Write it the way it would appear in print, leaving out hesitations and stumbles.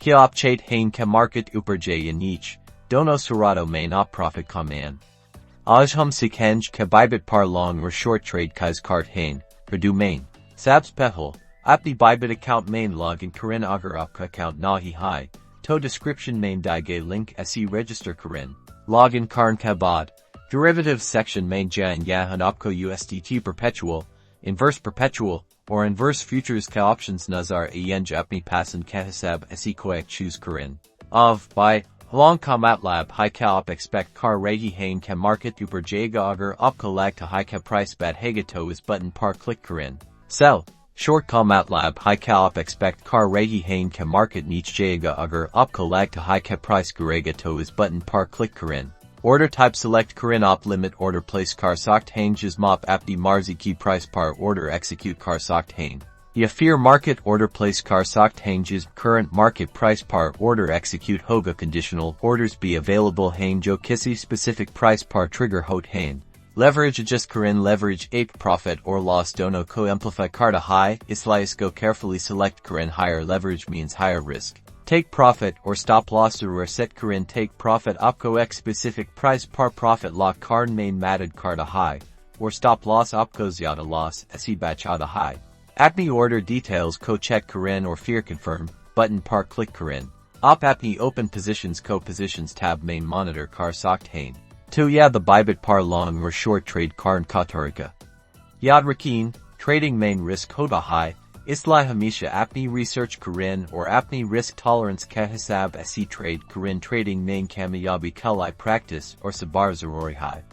Kya upchate hain ka market upar jaya niche, dono surado main op profit ka man. Aj hum sikhanj ka Bybit par long or short trade kais kart hain, Urdu main. Sabs pehol, apni Bybit account main login karin agar apka account nahi hai, to description main dige link se register karin, login karn ka baad. Derivatives section main jan yahan opko USDT perpetual, inverse perpetual, or inverse futures ka options nazar yenj apni pasan ka hisab se koek choose karin. By long ka matlab high ka op expect kar regi hain ka market upar jaga agar opko lag to high ka price bad hagato is button par click karin. Sell. Short ka matlab high ka op expect kar regi hain ka market niche jaga agar opko lag to high ka price gurega to is button par click karin. Order type select karin op limit order place kar sokt hain jismop apdi marzi key price par order execute kar sokt hain. Ya fear market order place kar sokt hain jis current market price par order execute hoga conditional orders be available hain jo kisi specific price par trigger hot hain. Leverage adjust karin leverage ape profit or loss dono co amplify karta high islias go carefully select karin higher leverage means higher risk. Take profit or stop loss or set karin take profit opco x specific price par profit lock karn main matted karta high, or stop loss opco zyada loss se bachada high. Apni order details ko check karin or fear confirm, button par click karin. Op apni open positions ko positions tab main monitor kar sokt hain. To the Bybit par long or short trade karn katarika. Yad rakin, trading main risk hoda high. Isla hamisha apni research karin or apni risk tolerance ka hisab se trade karin trading main kamayabi kalai practice or sabar zarori hai.